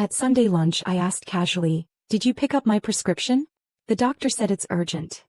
At Sunday lunch I asked casually, "Did you pick up my prescription? The doctor said it's urgent."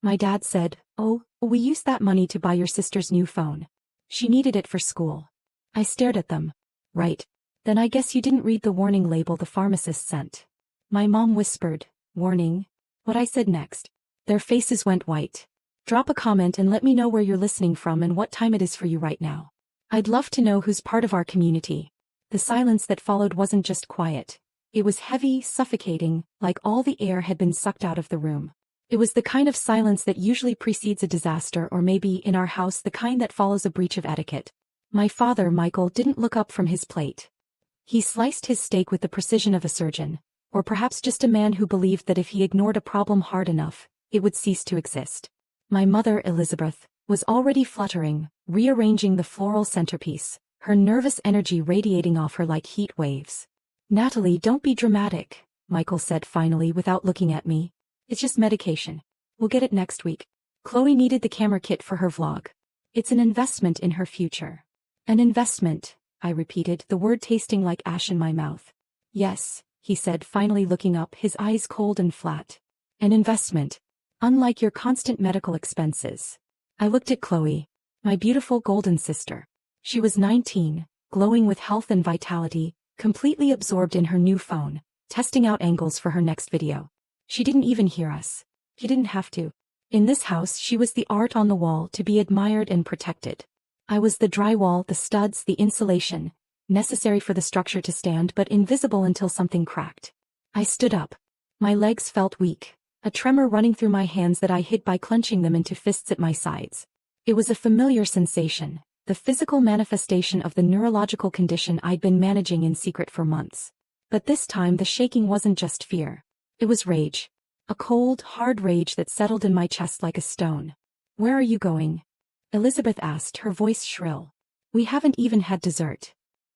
My dad said, "Oh, we used that money to buy your sister's new phone. She needed it for school." I stared at them. "Right. Then I guess you didn't read the warning label the pharmacist sent." My mom whispered, "Warning?" What I said next. Their faces went white. Drop a comment and let me know where you're listening from and what time it is for you right now. I'd love to know who's part of our community. The silence that followed wasn't just quiet. It was heavy, suffocating, like all the air had been sucked out of the room. It was the kind of silence that usually precedes a disaster, or maybe, in our house, the kind that follows a breach of etiquette. My father, Michael, didn't look up from his plate. He sliced his steak with the precision of a surgeon, or perhaps just a man who believed that if he ignored a problem hard enough, it would cease to exist. My mother, Elizabeth, was already fluttering, rearranging the floral centerpiece, her nervous energy radiating off her like heat waves. "Natalie, don't be dramatic," Michael said finally without looking at me. "It's just medication. We'll get it next week." Chloe needed the camera kit for her vlog. "It's an investment in her future." "An investment," I repeated, the word tasting like ash in my mouth. "Yes," he said, finally looking up, his eyes cold and flat. "An investment. Unlike your constant medical expenses." I looked at Chloe, my beautiful golden sister. She was 19, glowing with health and vitality, completely absorbed in her new phone, testing out angles for her next video. She didn't even hear us. She didn't have to. In this house she was the art on the wall, to be admired and protected. I was the drywall, the studs, the insulation, necessary for the structure to stand but invisible until something cracked. I stood up. My legs felt weak, a tremor running through my hands that I hid by clenching them into fists at my sides. It was a familiar sensation, the physical manifestation of the neurological condition I'd been managing in secret for months. But this time the shaking wasn't just fear. It was rage. A cold, hard rage that settled in my chest like a stone. "Where are you going?" Elizabeth asked, her voice shrill. "We haven't even had dessert."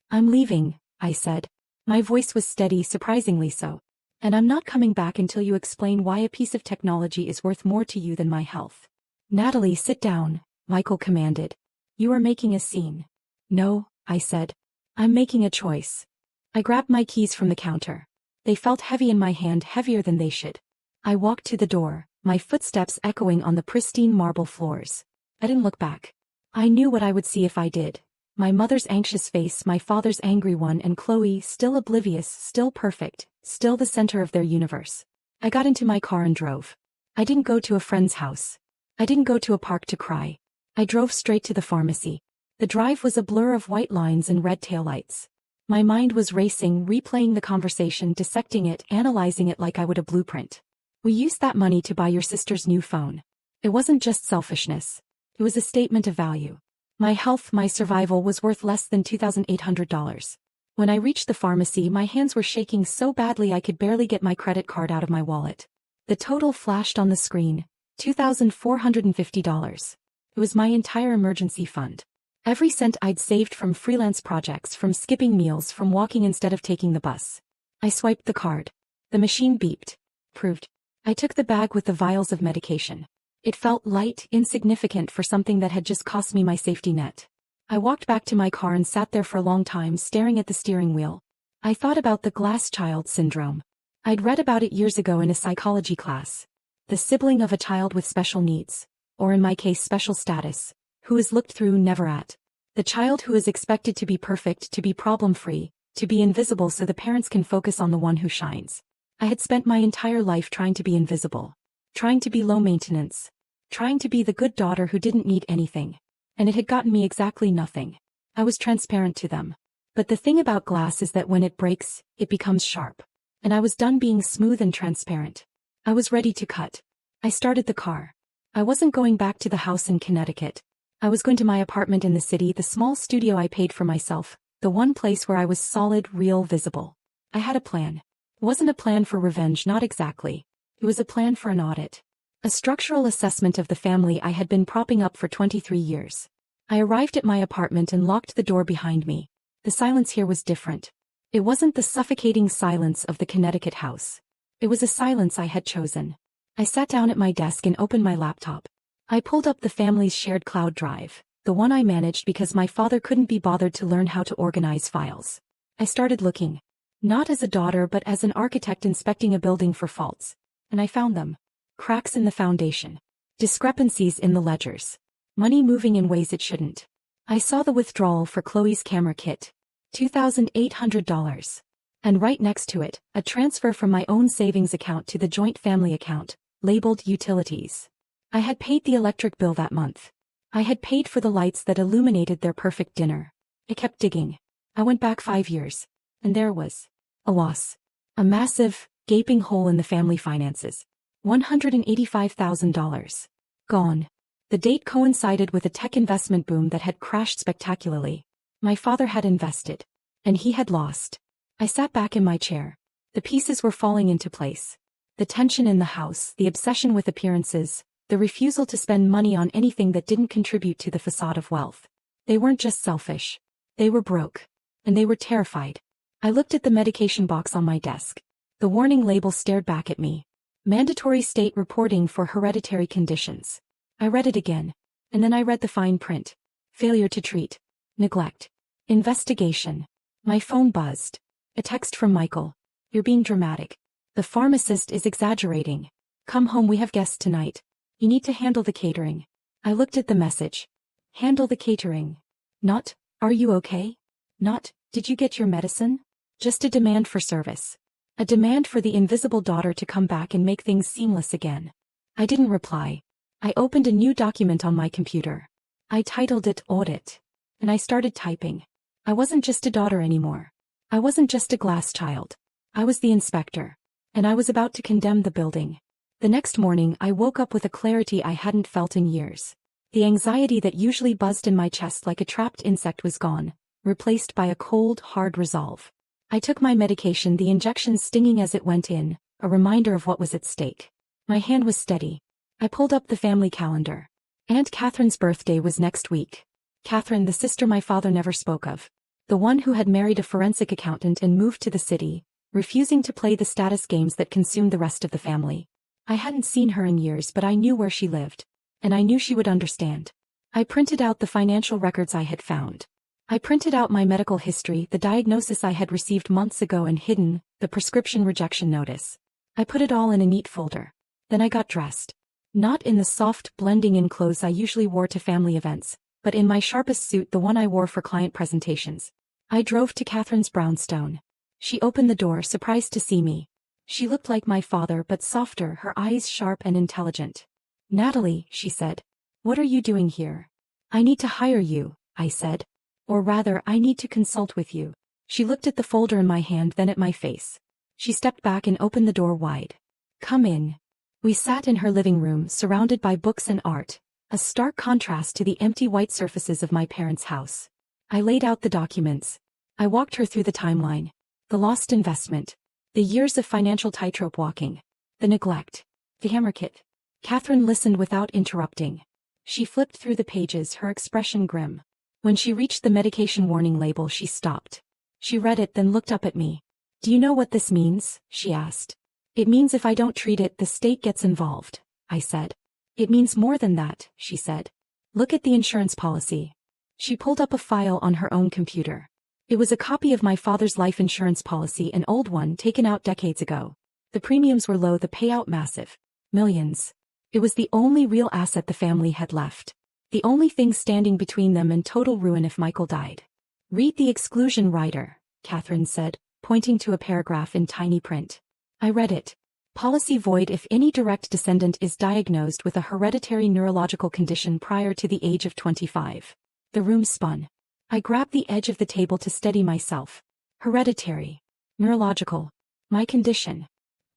"I'm leaving," I said. My voice was steady, surprisingly so. "And I'm not coming back until you explain why a piece of technology is worth more to you than my health." "Natalie, sit down," Michael commanded. "You are making a scene." "No," I said. "I'm making a choice." I grabbed my keys from the counter. They felt heavy in my hand, heavier than they should. I walked to the door, my footsteps echoing on the pristine marble floors. I didn't look back. I knew what I would see if I did. My mother's anxious face, my father's angry one, and Chloe, still oblivious, still perfect, still the center of their universe. I got into my car and drove. I didn't go to a friend's house. I didn't go to a park to cry. I drove straight to the pharmacy. The drive was a blur of white lines and red taillights. My mind was racing, replaying the conversation, dissecting it, analyzing it like I would a blueprint. "We used that money to buy your sister's new phone." It wasn't just selfishness. It was a statement of value. My health, my survival was worth less than $2,800. When I reached the pharmacy, my hands were shaking so badly I could barely get my credit card out of my wallet. The total flashed on the screen, $2,450. It was my entire emergency fund. Every cent I'd saved from freelance projects, from skipping meals, from walking instead of taking the bus. I swiped the card. The machine beeped. Approved. I took the bag with the vials of medication. It felt light, insignificant for something that had just cost me my safety net. I walked back to my car and sat there for a long time, staring at the steering wheel. I thought about the glass child syndrome. I'd read about it years ago in a psychology class. The sibling of a child with special needs, or in my case special status, who is looked through, never at. The child who is expected to be perfect, to be problem-free, to be invisible so the parents can focus on the one who shines. I had spent my entire life trying to be invisible. Trying to be low maintenance. Trying to be the good daughter who didn't need anything. And it had gotten me exactly nothing. I was transparent to them. But the thing about glass is that when it breaks, it becomes sharp. And I was done being smooth and transparent. I was ready to cut. I started the car. I wasn't going back to the house in Connecticut. I was going to my apartment in the city, the small studio I paid for myself, the one place where I was solid, real, visible. I had a plan. It wasn't a plan for revenge, not exactly. It was a plan for an audit. A structural assessment of the family I had been propping up for 23 years. I arrived at my apartment and locked the door behind me. The silence here was different. It wasn't the suffocating silence of the Connecticut house. It was a silence I had chosen. I sat down at my desk and opened my laptop. I pulled up the family's shared cloud drive, the one I managed because my father couldn't be bothered to learn how to organize files. I started looking. Not as a daughter but as an architect inspecting a building for faults. And I found them. Cracks in the foundation. Discrepancies in the ledgers. Money moving in ways it shouldn't. I saw the withdrawal for Chloe's camera kit. $2,800. And right next to it, a transfer from my own savings account to the joint family account, labeled utilities. I had paid the electric bill that month. I had paid for the lights that illuminated their perfect dinner. I kept digging. I went back 5 years. And there was a loss. A massive, gaping hole in the family finances. $185,000. Gone. The date coincided with a tech investment boom that had crashed spectacularly. My father had invested. And he had lost. I sat back in my chair. The pieces were falling into place. The tension in the house, the obsession with appearances, the refusal to spend money on anything that didn't contribute to the facade of wealth. They weren't just selfish. They were broke. And they were terrified. I looked at the medication box on my desk. The warning label stared back at me. Mandatory state reporting for hereditary conditions. I read it again. And then I read the fine print. Failure to treat. Neglect. Investigation. My phone buzzed. A text from Michael. You're being dramatic. The pharmacist is exaggerating. Come home, we have guests tonight. You need to handle the catering. I looked at the message. Handle the catering. Not, are you okay? Not, did you get your medicine? Just a demand for service. A demand for the invisible daughter to come back and make things seamless again. I didn't reply. I opened a new document on my computer. I titled it Audit. And I started typing. I wasn't just a daughter anymore. I wasn't just a glass child. I was the inspector. And I was about to condemn the building. The next morning I woke up with a clarity I hadn't felt in years. The anxiety that usually buzzed in my chest like a trapped insect was gone, replaced by a cold, hard resolve. I took my medication, the injection stinging as it went in, a reminder of what was at stake. My hand was steady. I pulled up the family calendar. Aunt Catherine's birthday was next week. Catherine, the sister my father never spoke of. The one who had married a forensic accountant and moved to the city, refusing to play the status games that consumed the rest of the family. I hadn't seen her in years, but I knew where she lived. And I knew she would understand. I printed out the financial records I had found. I printed out my medical history, the diagnosis I had received months ago and hidden, the prescription rejection notice. I put it all in a neat folder. Then I got dressed. Not in the soft, blending-in clothes I usually wore to family events, but in my sharpest suit, the one I wore for client presentations. I drove to Catherine's brownstone. She opened the door, surprised to see me. She looked like my father but softer, her eyes sharp and intelligent. Natalie, she said. What are you doing here? I need to hire you, I said. Or rather, I need to consult with you. She looked at the folder in my hand, then at my face. She stepped back and opened the door wide. Come in. We sat in her living room, surrounded by books and art, a stark contrast to the empty white surfaces of my parents' house. I laid out the documents. I walked her through the timeline. The lost investment. The years of financial tightrope walking. The neglect. The hammer kit. Catherine listened without interrupting. She flipped through the pages, her expression grim. When she reached the medication warning label, she stopped. She read it, then looked up at me. Do you know what this means? She asked. It means if I don't treat it, the state gets involved, I said. It means more than that, she said. Look at the insurance policy. She pulled up a file on her own computer. It was a copy of my father's life insurance policy, an old one taken out decades ago. The premiums were low, the payout massive. Millions. It was the only real asset the family had left. The only thing standing between them and total ruin if Michael died. Read the exclusion rider, Catherine said, pointing to a paragraph in tiny print. I read it. Policy void if any direct descendant is diagnosed with a hereditary neurological condition prior to the age of 25. The room spun. I grabbed the edge of the table to steady myself. Hereditary. Neurological. My condition.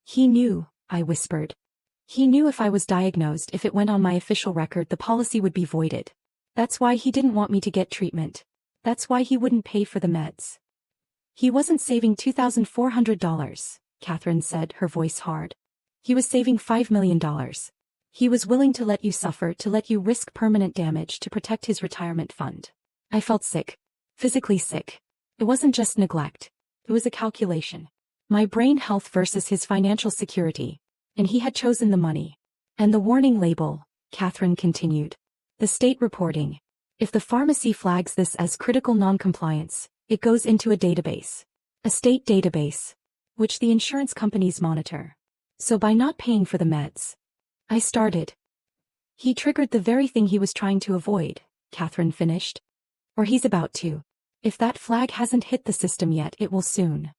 He knew, I whispered. He knew if I was diagnosed, if it went on my official record, the policy would be voided. That's why he didn't want me to get treatment. That's why he wouldn't pay for the meds. He wasn't saving $2,400, Catherine said, her voice hard. He was saving $5 million. He was willing to let you suffer, to let you risk permanent damage to protect his retirement fund. I felt sick. Physically sick. It wasn't just neglect. It was a calculation. My brain health versus his financial security. And he had chosen the money. And the warning label, Catherine continued. The state reporting. If the pharmacy flags this as critical noncompliance, it goes into a database. A state database, which the insurance companies monitor. So by not paying for the meds, I started. He triggered the very thing he was trying to avoid, Catherine finished. Or he's about to. If that flag hasn't hit the system yet, it will soon.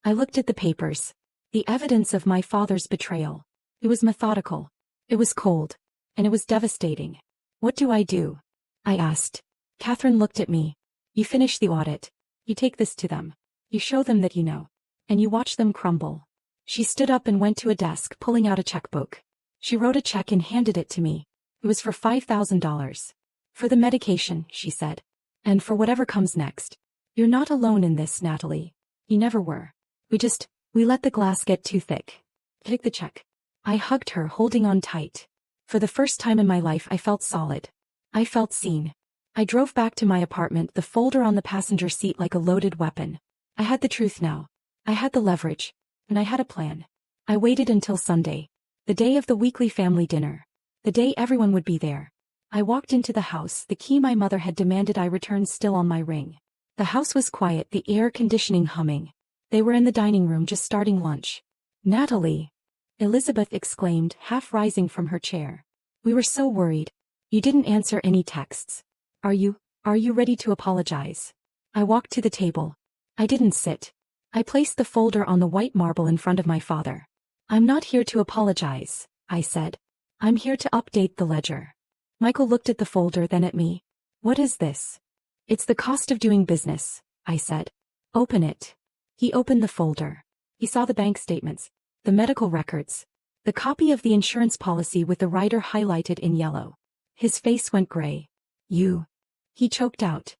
I looked at the papers. The evidence of my father's betrayal. It was methodical. It was cold. And it was devastating. What do I do? I asked. Catherine looked at me. You finish the audit. You take this to them. You show them that you know. And you watch them crumble. She stood up and went to a desk, pulling out a checkbook. She wrote a check and handed it to me. It was for $5,000. For the medication, she said. And for whatever comes next. You're not alone in this, Natalie. You never were. We let the glass get too thick. Take the check. I hugged her, holding on tight. For the first time in my life, I felt solid. I felt seen. I drove back to my apartment, the folder on the passenger seat like a loaded weapon. I had the truth now. I had the leverage. And I had a plan. I waited until Sunday. The day of the weekly family dinner. The day everyone would be there. I walked into the house, the key my mother had demanded I return still on my ring. The house was quiet, the air conditioning humming. They were in the dining room just starting lunch. Natalie! Elizabeth exclaimed, half rising from her chair. We were so worried. You didn't answer any texts. Are you ready to apologize? I walked to the table. I didn't sit. I placed the folder on the white marble in front of my father. I'm not here to apologize, I said. I'm here to update the ledger. Michael looked at the folder, then at me. What is this? It's the cost of doing business, I said. Open it. He opened the folder. He saw the bank statements, the medical records, the copy of the insurance policy with the writer highlighted in yellow. His face went gray. He choked out.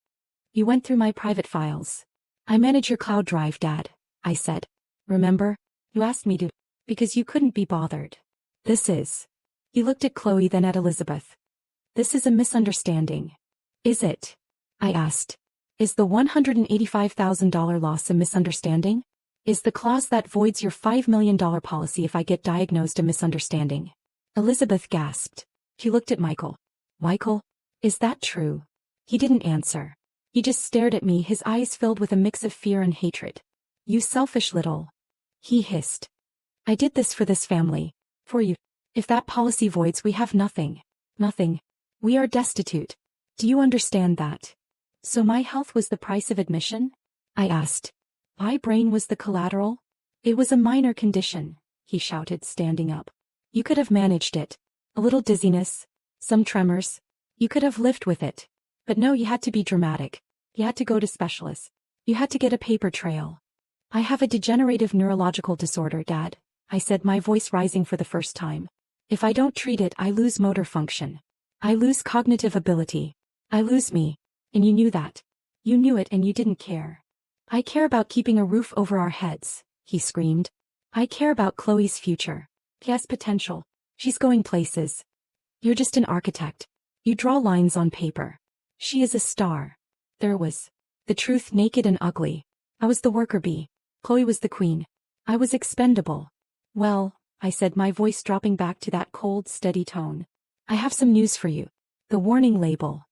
You went through my private files. I manage your cloud drive, Dad, I said. Remember? You asked me to, because you couldn't be bothered. He looked at Chloe, then at Elizabeth. This is a misunderstanding. Is it? I asked. Is the $185,000 loss a misunderstanding? Is the clause that voids your $5 million policy if I get diagnosed a misunderstanding? Elizabeth gasped. She looked at Michael. Michael, is that true? He didn't answer. He just stared at me, his eyes filled with a mix of fear and hatred. You selfish little. He hissed. I did this for this family. For you. If that policy voids, we have nothing. Nothing. We are destitute. Do you understand that? So my health was the price of admission? I asked. My brain was the collateral? It was a minor condition, he shouted, standing up. You could have managed it. A little dizziness, some tremors. You could have lived with it. But no, you had to be dramatic. You had to go to specialists. You had to get a paper trail. I have a degenerative neurological disorder, Dad, I said, my voice rising for the first time. If I don't treat it, I lose motor function. I lose cognitive ability. I lose me. And you knew that. You knew it and you didn't care. I care about keeping a roof over our heads, he screamed. I care about Chloe's future. She has potential. She's going places. You're just an architect. You draw lines on paper. She is a star. There was the truth, naked and ugly. I was the worker bee. Chloe was the queen. I was expendable. Well, I said, my voice dropping back to that cold, steady tone. I have some news for you. The warning label.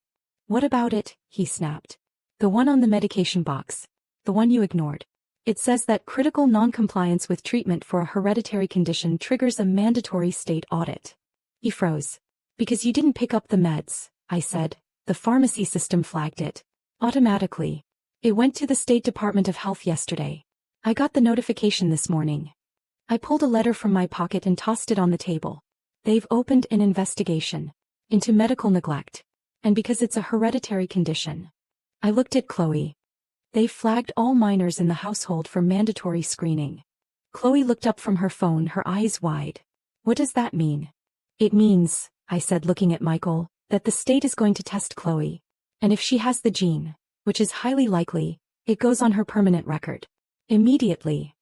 What about it? He snapped. The one on the medication box. The one you ignored. It says that critical non-compliance with treatment for a hereditary condition triggers a mandatory state audit. He froze. Because you didn't pick up the meds, I said. The pharmacy system flagged it. Automatically. It went to the State Department of Health yesterday. I got the notification this morning. I pulled a letter from my pocket and tossed it on the table. They've opened an investigation into medical neglect. And because it's a hereditary condition. I looked at Chloe. They've flagged all minors in the household for mandatory screening. Chloe looked up from her phone, her eyes wide. What does that mean? It means, I said, looking at Michael, that the state is going to test Chloe. And if she has the gene, which is highly likely, it goes on her permanent record. Immediately.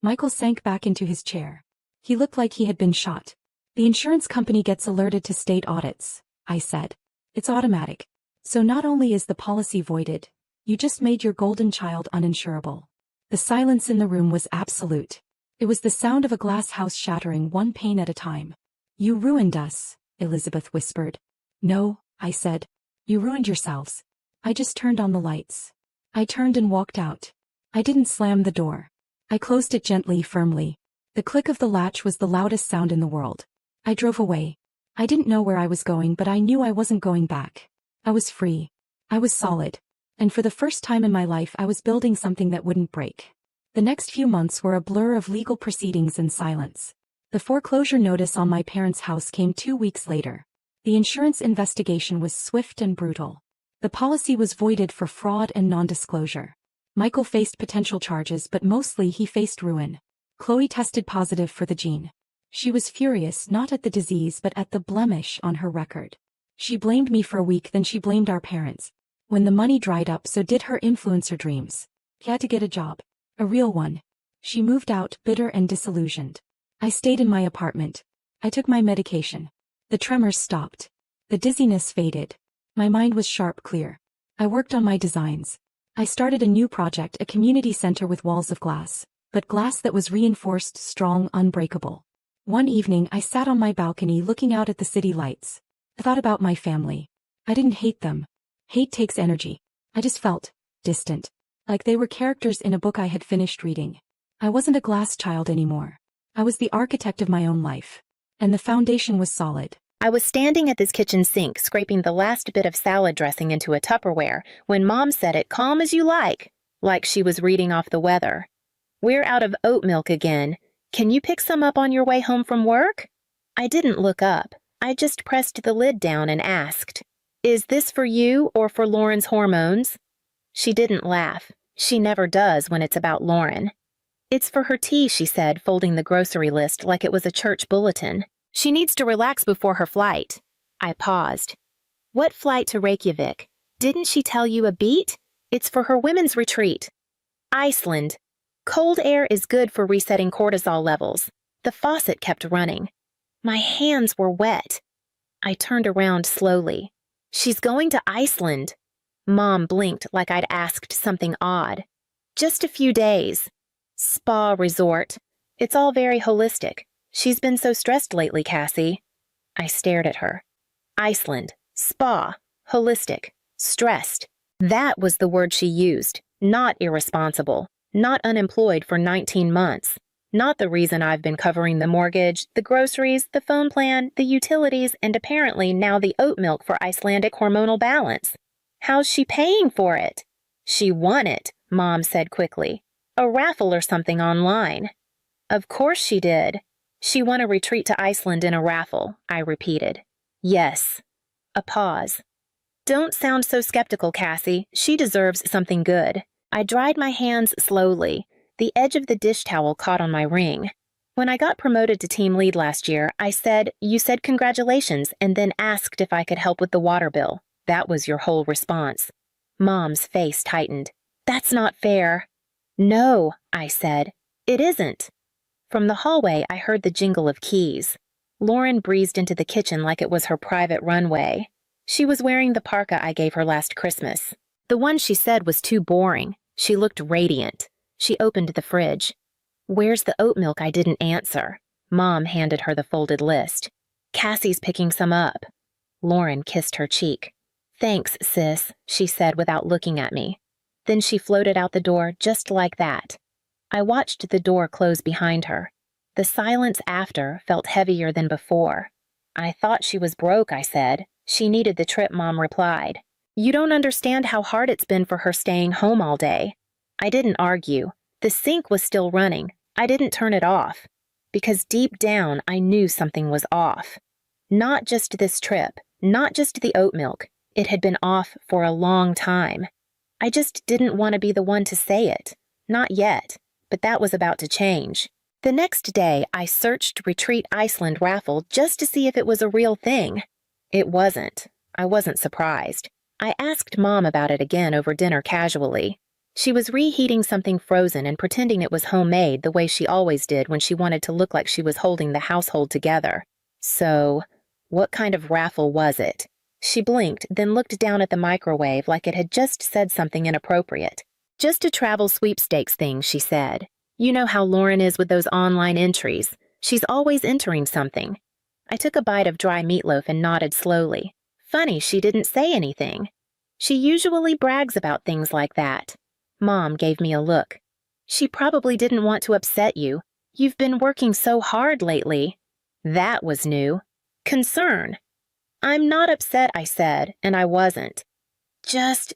Michael sank back into his chair. He looked like he had been shot. The insurance company gets alerted to state audits, I said. It's automatic. So not only is the policy voided, you just made your golden child uninsurable. The silence in the room was absolute. It was the sound of a glass house shattering one pane at a time. You ruined us, Elizabeth whispered. No, I said. You ruined yourselves. I just turned on the lights. I turned and walked out. I didn't slam the door. I closed it gently, firmly. The click of the latch was the loudest sound in the world. I drove away. I didn't know where I was going, but I knew I wasn't going back. I was free. I was solid. And for the first time in my life, I was building something that wouldn't break. The next few months were a blur of legal proceedings and silence. The foreclosure notice on my parents' house came 2 weeks later. The insurance investigation was swift and brutal. The policy was voided for fraud and non-disclosure. Michael faced potential charges, but mostly he faced ruin. Chloe tested positive for the gene. She was furious not at the disease but at the blemish on her record. She blamed me for a week, then she blamed our parents. When the money dried up, so did her influencer dreams. She had to get a job. A real one. She moved out, bitter and disillusioned. I stayed in my apartment. I took my medication. The tremors stopped. The dizziness faded. My mind was sharp, clear. I worked on my designs. I started a new project, a community center with walls of glass, but glass that was reinforced, strong, unbreakable. One evening I sat on my balcony looking out at the city lights. I thought about my family. I didn't hate them. Hate takes energy. I just felt distant. Like they were characters in a book I had finished reading. I wasn't a glass child anymore. I was the architect of my own life. And the foundation was solid. I was standing at this kitchen sink scraping the last bit of salad dressing into a Tupperware when Mom said it calm as you like she was reading off the weather. "We're out of oat milk again. Can you pick some up on your way home from work?" I didn't look up. I just pressed the lid down and asked, "Is this for you or for Lauren's hormones?" She didn't laugh. She never does when it's about Lauren. "It's for her tea," she said, folding the grocery list like it was a church bulletin. "She needs to relax before her flight." I paused. "What flight to Reykjavik? Didn't she tell you a beat? It's for her women's retreat." "Iceland. Cold air is good for resetting cortisol levels." The faucet kept running. My hands were wet. I turned around slowly. "She's going to Iceland." Mom blinked like I'd asked something odd. "Just a few days. Spa resort. It's all very holistic. She's been so stressed lately, Cassie." I stared at her. Iceland, spa, holistic, stressed. That was the word she used, not irresponsible, not unemployed for 19 months, not the reason I've been covering the mortgage, the groceries, the phone plan, the utilities, and apparently now the oat milk for Icelandic hormonal balance. "How's she paying for it?" "She won it," Mom said quickly. "A raffle or something online." "Of course she did." "She won a retreat to Iceland in a raffle," I repeated. "Yes." A pause. "Don't sound so skeptical, Cassie. She deserves something good." I dried my hands slowly. The edge of the dish towel caught on my ring. "When I got promoted to team lead last year, I said, 'You said congratulations,' and then asked if I could help with the water bill. That was your whole response." Mom's face tightened. "That's not fair." "No," I said. "It isn't." From the hallway, I heard the jingle of keys. Lauren breezed into the kitchen like it was her private runway. She was wearing the parka I gave her last Christmas. The one she said was too boring. She looked radiant. She opened the fridge. "Where's the oat milk?" I didn't answer. Mom handed her the folded list. "Cassie's picking some up." Lauren kissed her cheek. "Thanks, sis," she said without looking at me. Then she floated out the door just like that. I watched the door close behind her. The silence after felt heavier than before. "I thought she was broke," I said. "She needed the trip," Mom replied. "You don't understand how hard it's been for her staying home all day." I didn't argue. The sink was still running. I didn't turn it off. Because deep down, I knew something was off. Not just this trip, not just the oat milk. It had been off for a long time. I just didn't want to be the one to say it. Not yet. But that was about to change. The next day, I searched Retreat Iceland raffle just to see if it was a real thing. It wasn't. I wasn't surprised. I asked Mom about it again over dinner casually. She was reheating something frozen and pretending it was homemade the way she always did when she wanted to look like she was holding the household together. "So, what kind of raffle was it?" She blinked, then looked down at the microwave like it had just said something inappropriate. "Just a travel sweepstakes thing," she said. "You know how Lauren is with those online entries. She's always entering something." I took a bite of dry meatloaf and nodded slowly. Funny she didn't say anything. She usually brags about things like that. Mom gave me a look. She probably didn't want to upset you. You've been working so hard lately. That was new. Concern. I'm not upset, I said, and I wasn't. Just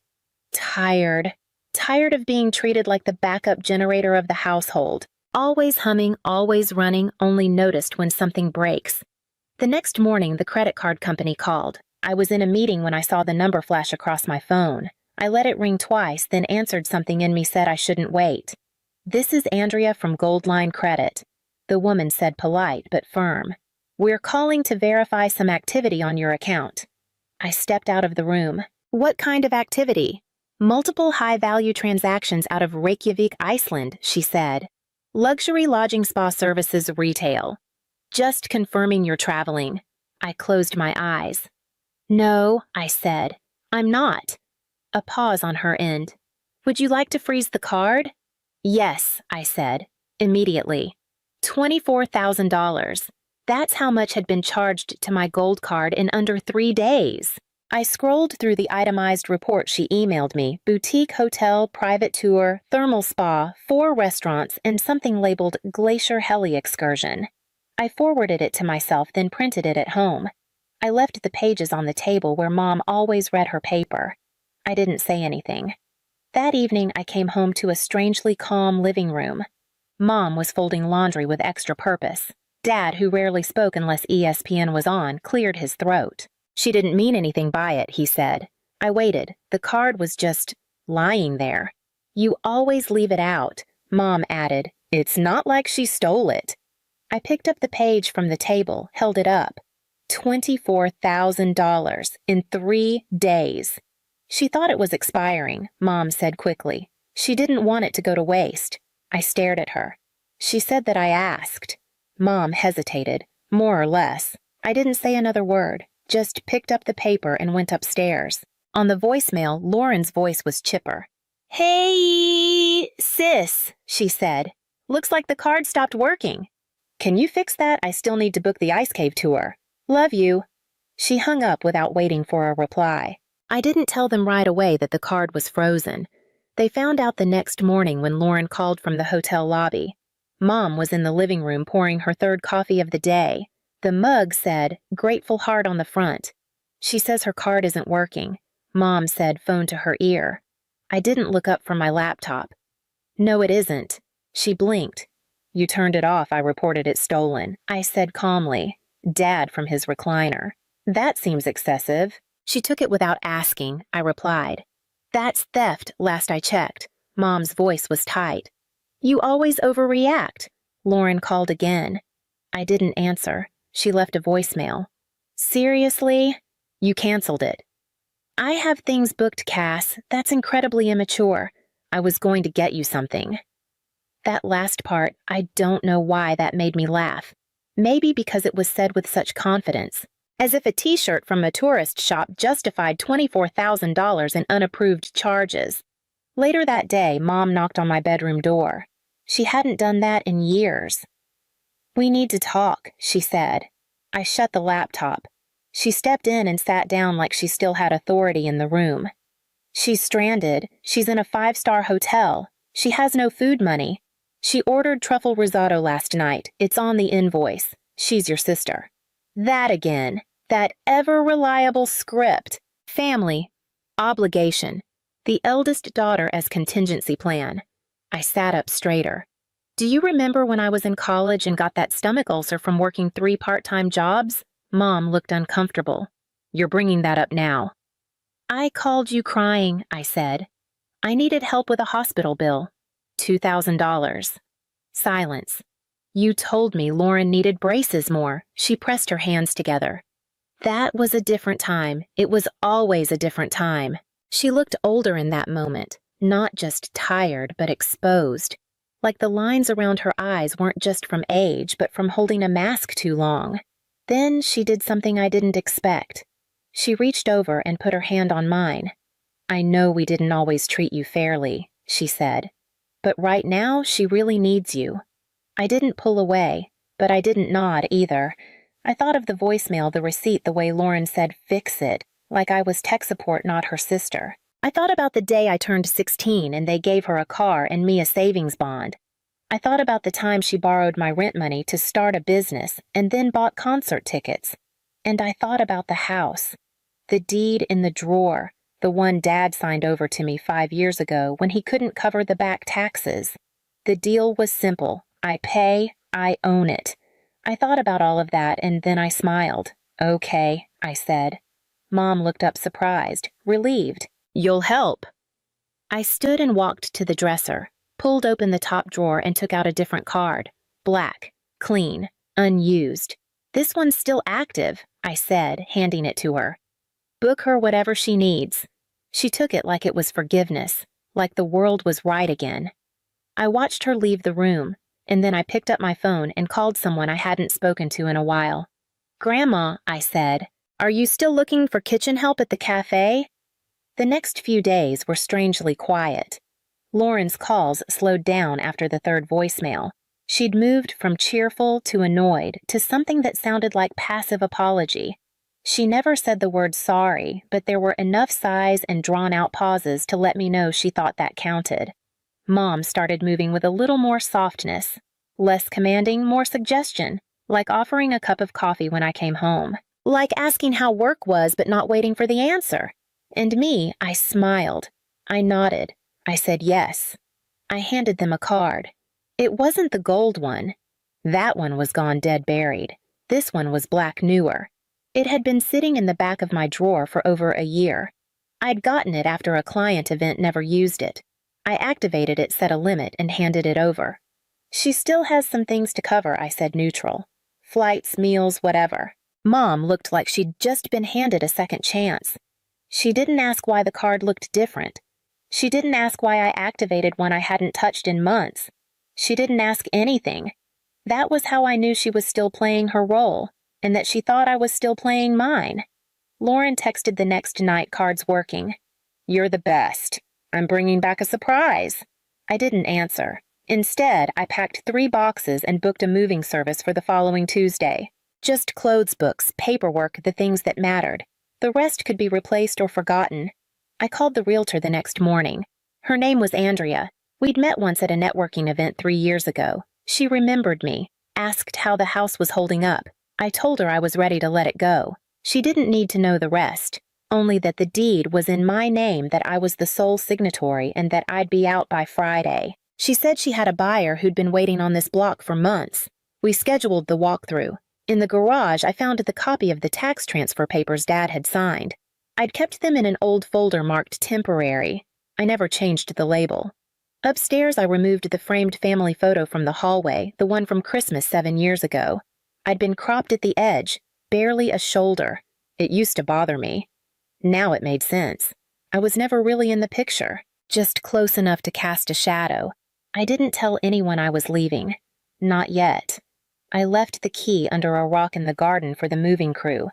tired. Tired of being treated like the backup generator of the household. Always humming, always running, only noticed when something breaks. The next morning, the credit card company called. I was in a meeting when I saw the number flash across my phone. I let it ring twice, then answered. Something in me said I shouldn't wait. "This is Andrea from Goldline Credit," the woman said, polite but firm. "We're calling to verify some activity on your account." I stepped out of the room. "What kind of activity?" "Multiple high-value transactions out of Reykjavik, Iceland," she said. "Luxury lodging spa services retail." "Just confirming you're traveling." I closed my eyes. "No," I said. "I'm not." A pause on her end. "Would you like to freeze the card?" "Yes," I said, immediately. $24,000. That's how much had been charged to my gold card in under 3 days. I scrolled through the itemized report she emailed me: boutique hotel, private tour, thermal spa, 4 restaurants, and something labeled Glacier Heli Excursion. I forwarded it to myself, then printed it at home. I left the pages on the table where Mom always read her paper. I didn't say anything. That evening, I came home to a strangely calm living room. Mom was folding laundry with extra purpose. Dad, who rarely spoke unless ESPN was on, cleared his throat. "She didn't mean anything by it," he said. I waited. The card was just lying there. "You always leave it out," Mom added. "It's not like she stole it." I picked up the page from the table, held it up. $24,000 in 3 days. "She thought it was expiring," Mom said quickly. "She didn't want it to go to waste." I stared at her. "She said that I asked." Mom hesitated, more or less. I didn't say another word, just picked up the paper and went upstairs. On the voicemail, Lauren's voice was chipper. "Hey, sis," she said. "Looks like the card stopped working. Can you fix that? I still need to book the Ice Cave tour. Love you." She hung up without waiting for a reply. I didn't tell them right away that the card was frozen. They found out the next morning when Lauren called from the hotel lobby. Mom was in the living room pouring her 3rd coffee of the day. The mug said, "Grateful Heart" on the front. She says her card isn't working. Mom said, phone to her ear. I didn't look up from my laptop. "No, it isn't." She blinked. "You turned it off. I reported it stolen," I said calmly. Dad from his recliner. "That seems excessive." "She took it without asking," I replied. "That's theft, last I checked." Mom's voice was tight. "You always overreact." Lauren called again. I didn't answer. She left a voicemail. "Seriously? You canceled it." "I have things booked, Cass. That's incredibly immature. I was going to get you something." That last part, I don't know why that made me laugh. Maybe because it was said with such confidence. As if a t-shirt from a tourist shop justified $24,000 in unapproved charges. Later that day, Mom knocked on my bedroom door. She hadn't done that in years. "We need to talk," she said. I shut the laptop. She stepped in and sat down like she still had authority in the room. "She's stranded. She's in a 5-star hotel. She has no food money. She ordered truffle risotto last night. It's on the invoice. She's your sister." That again. That ever-reliable script. Family. Obligation. The eldest daughter as contingency plan. I sat up straighter. "Do you remember when I was in college and got that stomach ulcer from working 3 part-time jobs?" Mom looked uncomfortable. "You're bringing that up now." "I called you crying," I said. "I needed help with a hospital bill. $2,000. Silence. "You told me Lauren needed braces more." She pressed her hands together. "That was a different time. It was always a different time." She looked older in that moment, not just tired, but exposed. Like the lines around her eyes weren't just from age, but from holding a mask too long. Then she did something I didn't expect. She reached over and put her hand on mine. "I know we didn't always treat you fairly," she said. "But right now, she really needs you." I didn't pull away, but I didn't nod either. I thought of the voicemail, the receipt, the way Lauren said, "Fix it," like I was tech support, not her sister. I thought about the day I turned 16 and they gave her a car and me a savings bond. I thought about the time she borrowed my rent money to start a business and then bought concert tickets. And I thought about the house, the deed in the drawer, the one Dad signed over to me 5 years ago when he couldn't cover the back taxes. The deal was simple. I pay, I own it. I thought about all of that and then I smiled. Okay, I said. Mom looked up surprised, relieved. You'll help. I stood and walked to the dresser, pulled open the top drawer and took out a different card. Black, clean, unused. This one's still active, I said, handing it to her. Book her whatever she needs. She took it like it was forgiveness, like the world was right again. I watched her leave the room, and then I picked up my phone and called someone I hadn't spoken to in a while. Grandma, I said, are you still looking for kitchen help at the cafe? The next few days were strangely quiet. Lauren's calls slowed down after the third voicemail. She'd moved from cheerful to annoyed to something that sounded like passive apology. She never said the word sorry, but there were enough sighs and drawn-out pauses to let me know she thought that counted. Mom started moving with a little more softness. Less commanding, more suggestion, like offering a cup of coffee when I came home. Like asking how work was but not waiting for the answer. And me, I smiled. I nodded. I said yes. I handed them a card. It wasn't the gold one. That one was gone dead buried. This one was black newer. It had been sitting in the back of my drawer for over a year. I'd gotten it after a client event never used it. I activated it, set a limit, and handed it over. She still has some things to cover, I said neutral. Flights, meals, whatever. Mom looked like she'd just been handed a second chance. She didn't ask why the card looked different. She didn't ask why I activated one I hadn't touched in months. She didn't ask anything. That was how I knew she was still playing her role, and that she thought I was still playing mine. Lauren texted the next night, cards working. You're the best. I'm bringing back a surprise. I didn't answer. Instead, I packed 3 boxes and booked a moving service for the following Tuesday. Just clothes books, paperwork, the things that mattered. The rest could be replaced or forgotten. I called the realtor the next morning. Her name was Andrea. We'd met once at a networking event 3 years ago. She remembered me, asked how the house was holding up. I told her I was ready to let it go. She didn't need to know the rest, only that the deed was in my name, that I was the sole signatory, and that I'd be out by Friday. She said she had a buyer who'd been waiting on this block for months. We scheduled the walkthrough. In the garage, I found the copy of the tax transfer papers Dad had signed. I'd kept them in an old folder marked temporary. I never changed the label. Upstairs, I removed the framed family photo from the hallway, the one from Christmas 7 years ago. I'd been cropped at the edge, barely a shoulder. It used to bother me. Now it made sense. I was never really in the picture, just close enough to cast a shadow. I didn't tell anyone I was leaving. Not yet. I left the key under a rock in the garden for the moving crew.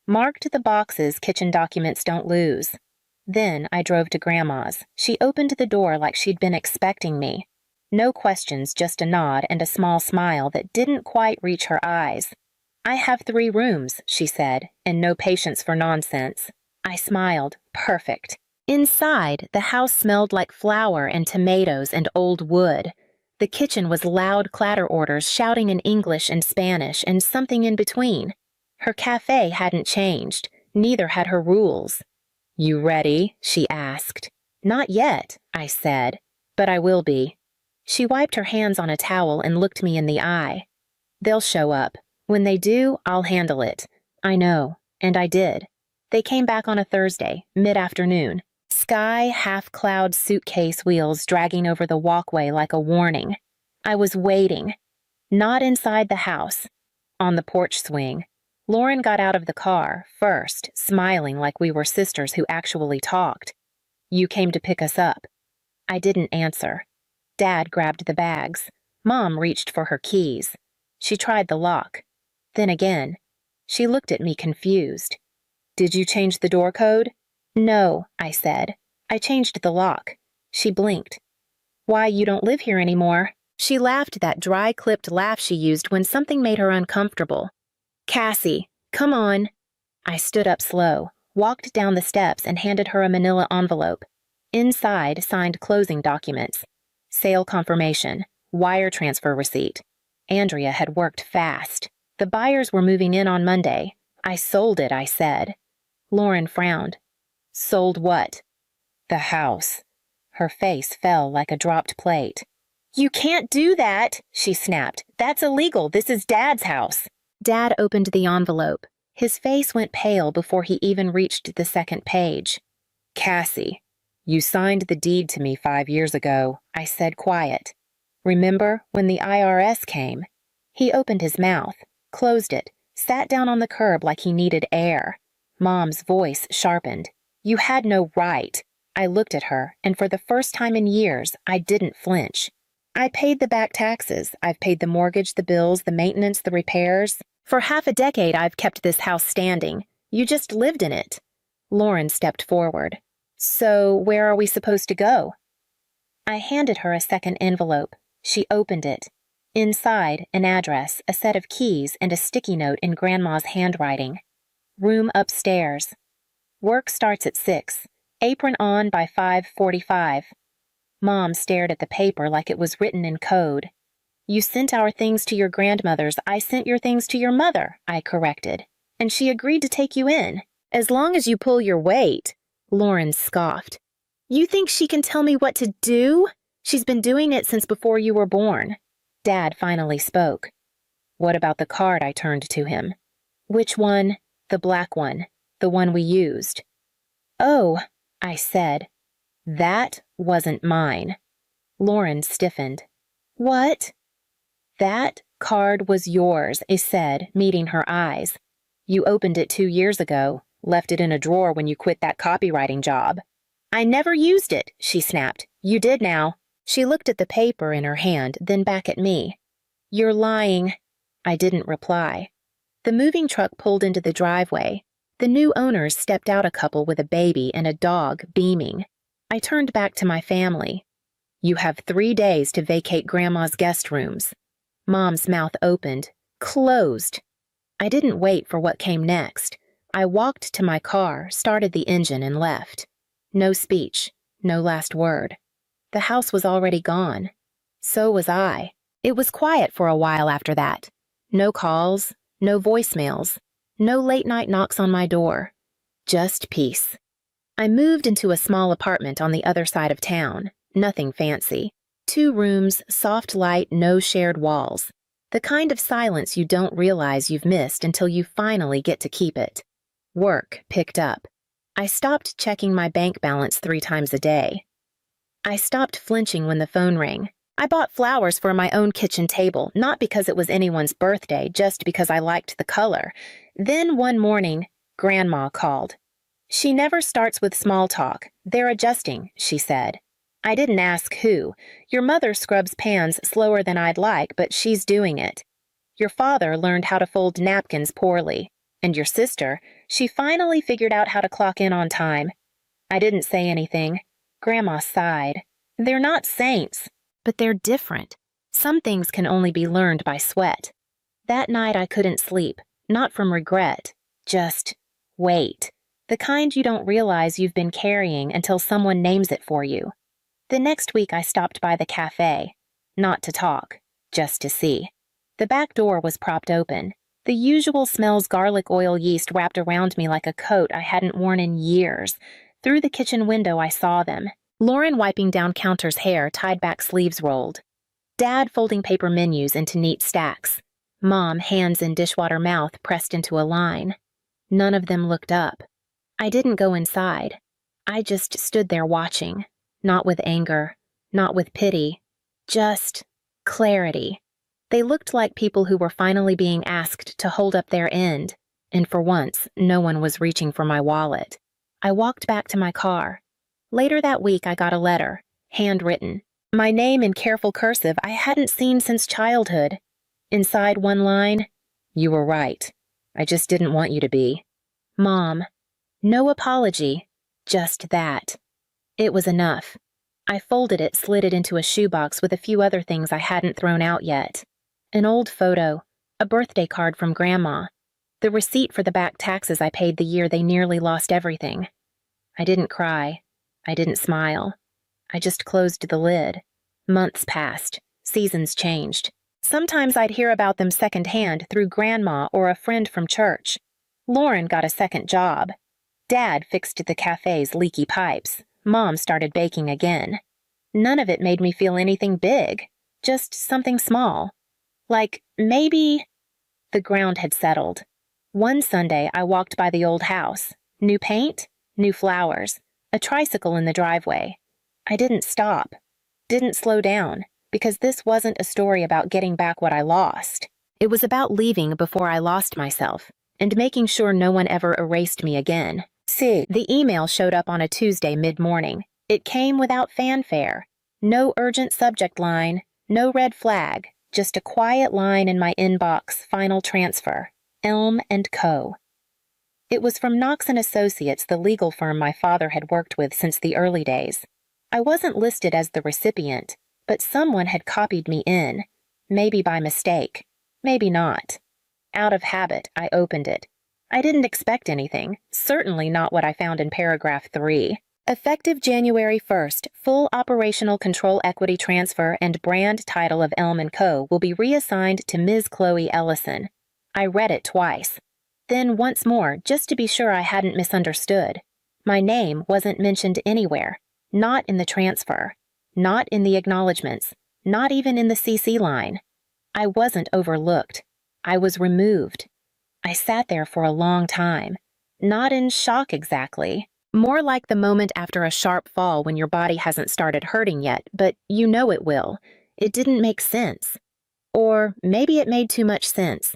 Marked the boxes kitchen documents don't lose. Then I drove to Grandma's. She opened the door like she'd been expecting me. No questions, just a nod and a small smile that didn't quite reach her eyes. I have 3 rooms, she said, and no patience for nonsense. I smiled. Perfect. Inside, the house smelled like flour and tomatoes and old wood. The kitchen was loud clatter orders shouting in English and Spanish and something in between. Her cafe hadn't changed. Neither had her rules. You ready? She asked. Not yet, I said, but I will be. She wiped her hands on a towel and looked me in the eye. They'll show up. When they do, I'll handle it. I know, and I did. They came back on a Thursday, mid-afternoon. Sky half-cloud suitcase wheels dragging over the walkway like a warning. I was waiting. Not inside the house. On the porch swing. Lauren got out of the car, first, smiling like we were sisters who actually talked. You came to pick us up. I didn't answer. Dad grabbed the bags. Mom reached for her keys. She tried the lock. Then again. She looked at me confused. Did you change the door code? No, I said. I changed the lock. She blinked. Why, you don't live here anymore. She laughed that dry, clipped laugh she used when something made her uncomfortable. Cassie, come on. I stood up slow, walked down the steps, and handed her a manila envelope. Inside, signed closing documents. Sale confirmation. Wire transfer receipt. Andrea had worked fast. The buyers were moving in on Monday. I sold it, I said. Lauren frowned. Sold what? The house. Her face fell like a dropped plate. You can't do that, she snapped. That's illegal. This is Dad's house. Dad opened the envelope. His face went pale before he even reached the second page. Cassie, you signed the deed to me 5 years ago, I said quiet. Remember when the IRS came? He opened his mouth, closed it, sat down on the curb like he needed air. Mom's voice sharpened. You had no right. I looked at her, and for the first time in years, I didn't flinch. I paid the back taxes. I've paid the mortgage, the bills, the maintenance, the repairs. For half a decade, I've kept this house standing. You just lived in it. Lauren stepped forward. So, where are we supposed to go? I handed her a second envelope. She opened it. Inside, an address, a set of keys, and a sticky note in Grandma's handwriting. Room upstairs. Work starts at 6. Apron on by 5:45. Mom stared at the paper like it was written in code. You sent our things to your grandmother's. I sent your things to your mother, I corrected. And she agreed to take you in. As long as you pull your weight. Lauren scoffed. You think she can tell me what to do? She's been doing it since before you were born. Dad finally spoke. What about the card? I turned to him. Which one? The black one. The one we used. Oh, I said. That wasn't mine. Lauren stiffened. What? That card was yours, I said, meeting her eyes. You opened it 2 years ago, left it in a drawer when you quit that copywriting job. I never used it, she snapped. You did now. She looked at the paper in her hand, then back at me. You're lying. I didn't reply. The moving truck pulled into the driveway. The new owners stepped out, a couple with a baby and a dog, beaming. I turned back to my family. You have 3 days to vacate Grandma's guest rooms. Mom's mouth opened, closed. I didn't wait for what came next. I walked to my car, started the engine, and left. No speech, no last word. The house was already gone. So was I. It was quiet for a while after that. No calls, no voicemails, no late-night knocks on my door. Just peace. I moved into a small apartment on the other side of town. Nothing fancy. 2 rooms, soft light, no shared walls. The kind of silence you don't realize you've missed until you finally get to keep it. Work picked up. I stopped checking my bank balance 3 times a day. I stopped flinching when the phone rang. I bought flowers for my own kitchen table, not because it was anyone's birthday, just because I liked the color. Then one morning, Grandma called. She never starts with small talk. They're adjusting, she said. I didn't ask who. Your mother scrubs pans slower than I'd like, but she's doing it. Your father learned how to fold napkins poorly. And your sister, she finally figured out how to clock in on time. I didn't say anything. Grandma sighed. They're not saints, but they're different. Some things can only be learned by sweat. That night I couldn't sleep, not from regret, just weight. The kind you don't realize you've been carrying until someone names it for you. The next week I stopped by the cafe, not to talk, just to see. The back door was propped open. The usual smells garlic oil yeast wrapped around me like a coat I hadn't worn in years. Through the kitchen window I saw them. Lauren wiping down Counter's hair, tied back sleeves rolled. Dad folding paper menus into neat stacks. Mom, hands in dishwater mouth pressed into a line. None of them looked up. I didn't go inside. I just stood there watching, not with anger, not with pity, just clarity. They looked like people who were finally being asked to hold up their end, and for once, no one was reaching for my wallet. I walked back to my car. Later that week, I got a letter, handwritten. My name in careful cursive I hadn't seen since childhood. Inside one line, "You were right. I just didn't want you to be. Mom." No apology, just that. It was enough. I folded it, slid it into a shoebox with a few other things I hadn't thrown out yet. An old photo, a birthday card from Grandma, the receipt for the back taxes I paid the year they nearly lost everything. I didn't cry. I didn't smile. I just closed the lid. Months passed. Seasons changed. Sometimes I'd hear about them secondhand through Grandma or a friend from church. Lauren got a second job. Dad fixed the cafe's leaky pipes. Mom started baking again. None of it made me feel anything big, just something small. Like, maybe... The ground had settled. One Sunday, I walked by the old house. New paint, new flowers, a tricycle in the driveway. I didn't stop, didn't slow down, because this wasn't a story about getting back what I lost. It was about leaving before I lost myself, and making sure no one ever erased me again. See, the email showed up on a Tuesday mid-morning. It came without fanfare. No urgent subject line, no red flag, just a quiet line in my inbox, final transfer. Elm & Co. It was from Knox & Associates, the legal firm my father had worked with since the early days. I wasn't listed as the recipient, but someone had copied me in. Maybe by mistake. Maybe not. Out of habit, I opened it. I didn't expect anything, certainly not what I found in paragraph 3. Effective January 1st, full operational control equity transfer and brand title of Elm & Co. will be reassigned to Ms. Chloe Ellison. I read it twice. Then once more, just to be sure I hadn't misunderstood. My name wasn't mentioned anywhere. Not in the transfer. Not in the acknowledgments. Not even in the CC line. I wasn't overlooked. I was removed. I sat there for a long time. Not in shock exactly. More like the moment after a sharp fall when your body hasn't started hurting yet, but you know it will. It didn't make sense. Or maybe it made too much sense.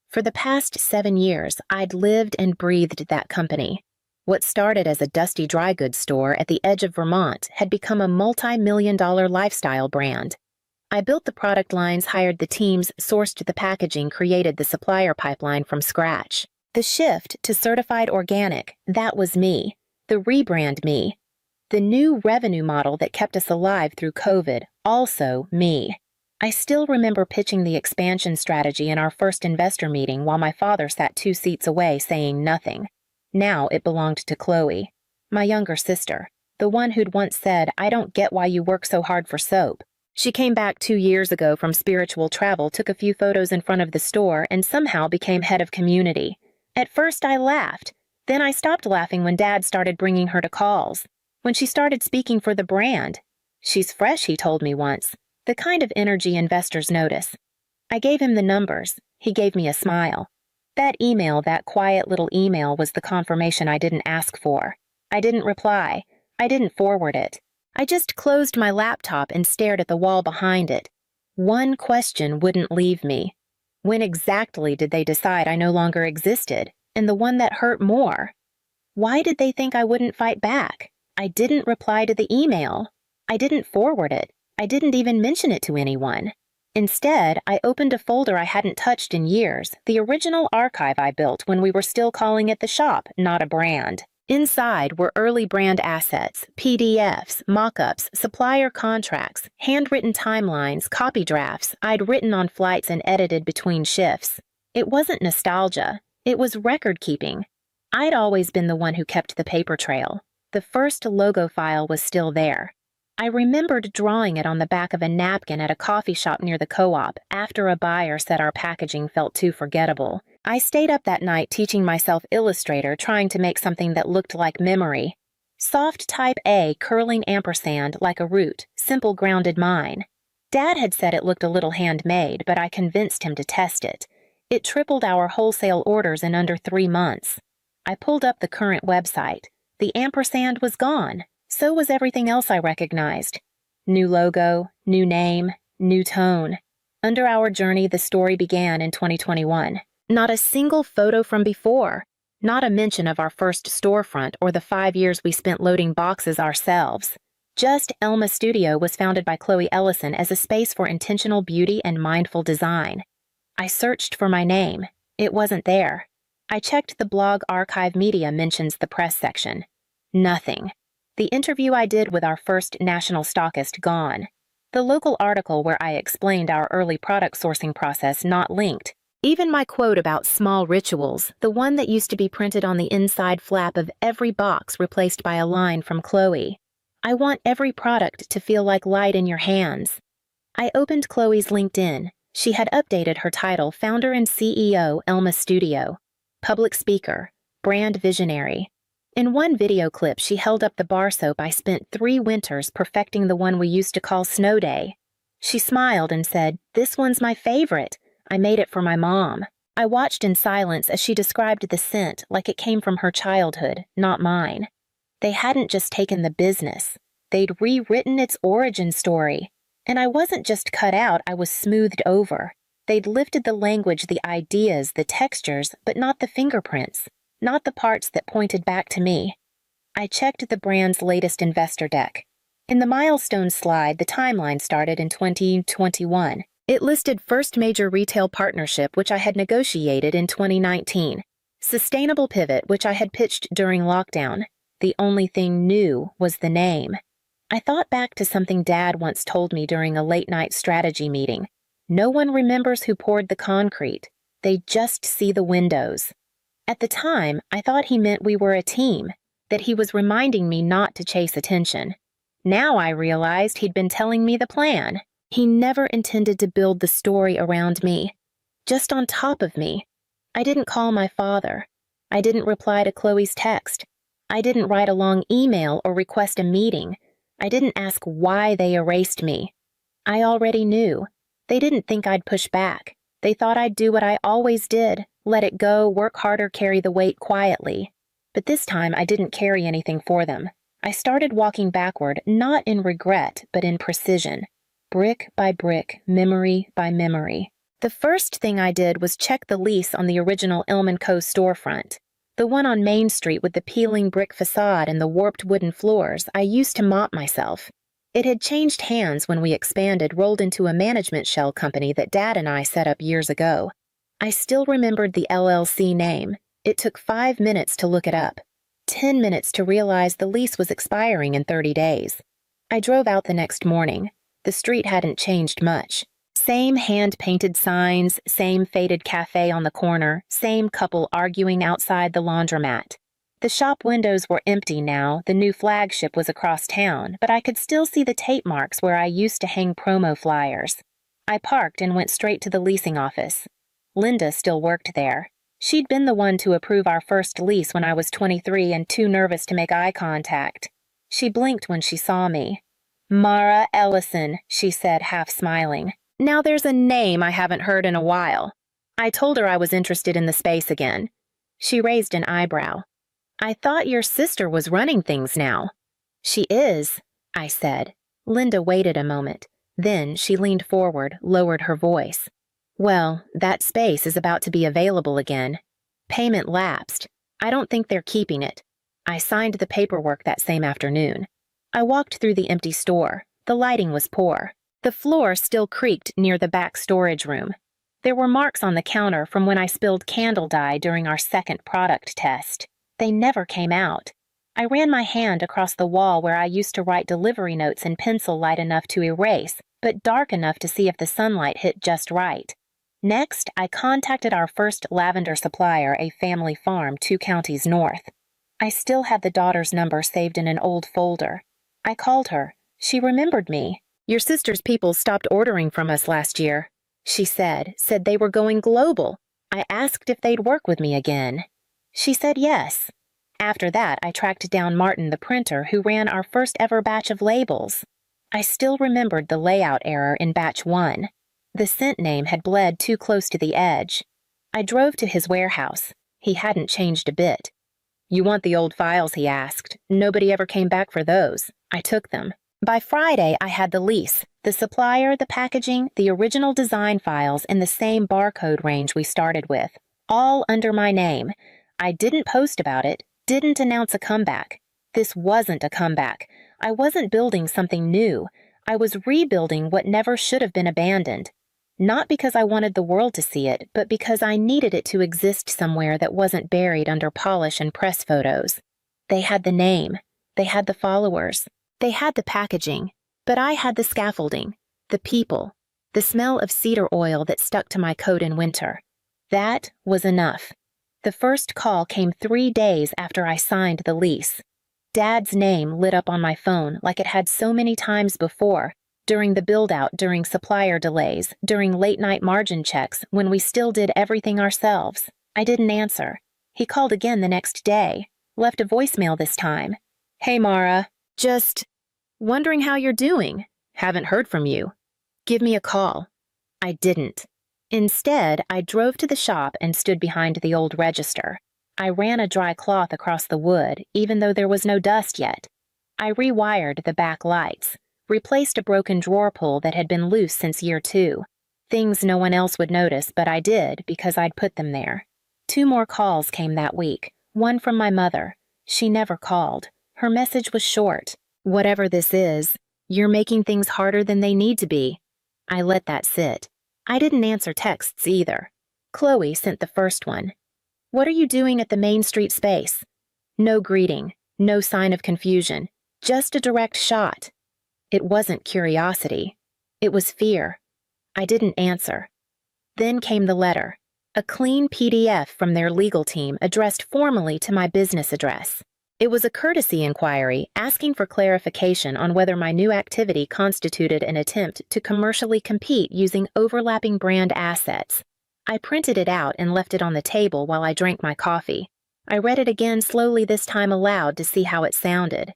For the past 7 years, I'd lived and breathed that company. What started as a dusty dry goods store at the edge of Vermont had become a multi-million-dollar lifestyle brand. I built the product lines, hired the teams, sourced the packaging, created the supplier pipeline from scratch. The shift to certified organic, that was me. The rebrand me. The new revenue model that kept us alive through COVID, also me. I still remember pitching the expansion strategy in our first investor meeting while my father sat 2 seats away saying nothing. Now it belonged to Chloe, my younger sister, the one who'd once said, "I don't get why you work so hard for soap." She came back 2 years ago from spiritual travel, took a few photos in front of the store, and somehow became head of community. At first I laughed. Then I stopped laughing when Dad started bringing her to calls. When she started speaking for the brand. She's fresh, he told me once. The kind of energy investors notice. I gave him the numbers. He gave me a smile. That email, that quiet little email, was the confirmation I didn't ask for. I didn't reply. I didn't forward it. I just closed my laptop and stared at the wall behind it. One question wouldn't leave me. When exactly did they decide I no longer existed? And the one that hurt more. Why did they think I wouldn't fight back? I didn't reply to the email. I didn't forward it. I didn't even mention it to anyone. Instead, I opened a folder I hadn't touched in years, the original archive I built when we were still calling it the shop, not a brand. Inside were early brand assets, PDFs, mock-ups, supplier contracts, handwritten timelines, copy drafts I'd written on flights and edited between shifts. It wasn't nostalgia. It was record-keeping. I'd always been the one who kept the paper trail. The first logo file was still there. I remembered drawing it on the back of a napkin at a coffee shop near the co-op after a buyer said our packaging felt too forgettable. I stayed up that night teaching myself Illustrator, trying to make something that looked like memory. Soft type A, curling ampersand like a root, simple grounded mine. Dad had said it looked a little handmade, but I convinced him to test it. It tripled our wholesale orders in under 3 months. I pulled up the current website. The ampersand was gone. So was everything else I recognized. New logo, new name, new tone. Under our journey, the story began in 2021. Not a single photo from before. Not a mention of our first storefront or the 5 years we spent loading boxes ourselves. Just Elma Studio was founded by Chloe Ellison as a space for intentional beauty and mindful design. I searched for my name. It wasn't there. I checked the blog archive media mentions the press section. Nothing. The interview I did with our first national stockist gone. The local article where I explained our early product sourcing process not linked. Even my quote about small rituals, the one that used to be printed on the inside flap of every box replaced by a line from Chloe. I want every product to feel like light in your hands. I opened Chloe's LinkedIn. She had updated her title Founder and CEO, Elma Studio, Public Speaker, Brand Visionary. In one video clip, she held up the bar soap I spent 3 winters perfecting, the one we used to call Snow Day. She smiled and said, "This one's my favorite. I made it for my mom." I watched in silence as she described the scent like it came from her childhood, not mine. They hadn't just taken the business. They'd rewritten its origin story. And I wasn't just cut out, I was smoothed over. They'd lifted the language, the ideas, the textures, but not the fingerprints, not the parts that pointed back to me. I checked the brand's latest investor deck. In the milestone slide, the timeline started in 2021. It listed first major retail partnership, which I had negotiated in 2019. Sustainable pivot, which I had pitched during lockdown. The only thing new was the name. I thought back to something Dad once told me during a late-night strategy meeting. No one remembers who poured the concrete. They just see the windows. At the time, I thought he meant we were a team, that he was reminding me not to chase attention. Now I realized he'd been telling me the plan. He never intended to build the story around me, just on top of me. I didn't call my father. I didn't reply to Chloe's text. I didn't write a long email or request a meeting. I didn't ask why they erased me. I already knew. They didn't think I'd push back. They thought I'd do what I always did, let it go, work harder, carry the weight quietly. But this time I didn't carry anything for them. I started walking backward, not in regret, but in precision. Brick by brick, memory by memory. The first thing I did was check the lease on the original Elm & Co. storefront. The one on Main Street with the peeling brick facade and the warped wooden floors I used to mop myself. It had changed hands when we expanded, rolled into a management shell company that Dad and I set up years ago. I still remembered the LLC name. It took 5 minutes to look it up. 10 minutes to realize the lease was expiring in 30 days. I drove out the next morning. The street hadn't changed much. Same hand-painted signs, same faded cafe on the corner, same couple arguing outside the laundromat. The shop windows were empty now, the new flagship was across town, but I could still see the tape marks where I used to hang promo flyers. I parked and went straight to the leasing office. Linda still worked there. She'd been the one to approve our first lease when I was 23 and too nervous to make eye contact. She blinked when she saw me. "Mara Ellison," she said, half smiling. Now there's a name I haven't heard in a while. I told her I was interested in the space again. She raised an eyebrow. "I thought your sister was running things now." "She is," I said. Linda waited a moment. Then she leaned forward, lowered her voice. "Well, that space is about to be available again. Payment lapsed. I don't think they're keeping it." I signed the paperwork that same afternoon. I walked through the empty store. The lighting was poor. The floor still creaked near the back storage room. There were marks on the counter from when I spilled candle dye during our second product test. They never came out. I ran my hand across the wall where I used to write delivery notes in pencil light enough to erase, but dark enough to see if the sunlight hit just right. Next, I contacted our first lavender supplier, a family farm 2 counties north. I still had the daughter's number saved in an old folder. I called her. She remembered me. "Your sister's people stopped ordering from us last year," she said they were going global. I asked if they'd work with me again. She said yes. After that, I tracked down Martin, the printer, who ran our first ever batch of labels. I still remembered the layout error in batch 1. The scent name had bled too close to the edge. I drove to his warehouse. He hadn't changed a bit. "You want the old files?" he asked. "Nobody ever came back for those." I took them. By Friday, I had the lease, the supplier, the packaging, the original design files in the same barcode range we started with, all under my name. I didn't post about it, didn't announce a comeback. This wasn't a comeback. I wasn't building something new. I was rebuilding what never should have been abandoned. Not because I wanted the world to see it, but because I needed it to exist somewhere that wasn't buried under polish and press photos. They had the name. They had the followers. They had the packaging, but I had the scaffolding, the people, the smell of cedar oil that stuck to my coat in winter. That was enough. The first call came 3 days after I signed the lease. Dad's name lit up on my phone like it had so many times before, during the build-out, during supplier delays, during late-night margin checks, when we still did everything ourselves. I didn't answer. He called again the next day, left a voicemail this time. "Hey, Mara. Just wondering how you're doing. Haven't heard from you. Give me a call." I didn't. Instead, I drove to the shop and stood behind the old register. I ran a dry cloth across the wood, even though there was no dust yet. I rewired the back lights, replaced a broken drawer pull that had been loose since year 2. Things no one else would notice, but I did because I'd put them there. 2 more calls came that week, one from my mother. She never called. Her message was short. "Whatever this is, you're making things harder than they need to be." I let that sit. I didn't answer texts either. Chloe sent the first one. "What are you doing at the Main Street space?" No greeting, no sign of confusion, just a direct shot. It wasn't curiosity. It was fear. I didn't answer. Then came the letter, a clean PDF from their legal team addressed formally to my business address. It was a courtesy inquiry asking for clarification on whether my new activity constituted an attempt to commercially compete using overlapping brand assets. I printed it out and left it on the table while I drank my coffee. I read it again slowly, this time aloud, to see how it sounded.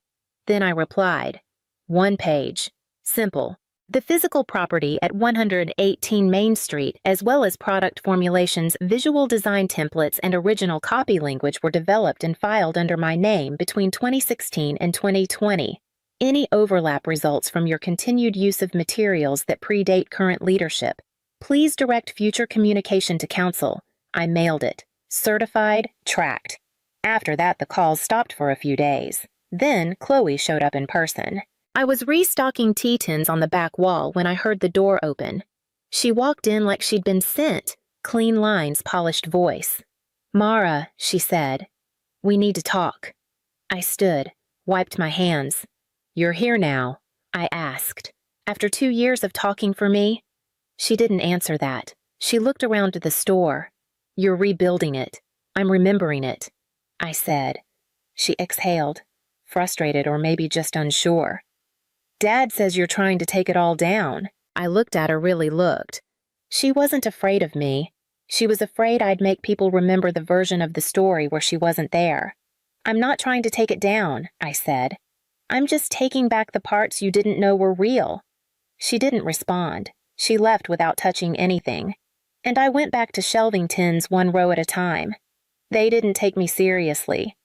Then I replied. 1 page. Simple. The physical property at 118 Main Street, as well as product formulations, visual design templates, and original copy language were developed and filed under my name between 2016 and 2020. Any overlap results from your continued use of materials that predate current leadership. Please direct future communication to council. I mailed it. Certified, tracked. After that, the calls stopped for a few days. Then Chloe showed up in person. I was restocking tea tins on the back wall when I heard the door open. She walked in like she'd been sent, clean lines, polished voice. "Mara," she said, "we need to talk." I stood, wiped my hands. "You're here now?" I asked. "After 2 years of talking for me?" She didn't answer that. She looked around the store. "You're rebuilding it. I'm remembering it," I said. She exhaled, frustrated or maybe just unsure. "Dad says you're trying to take it all down." I looked at her, really looked. She wasn't afraid of me. She was afraid I'd make people remember the version of the story where she wasn't there. "I'm not trying to take it down," I said. "I'm just taking back the parts you didn't know were real." She didn't respond. She left without touching anything. And I went back to shelving tins 1 row at a time. They didn't take me seriously.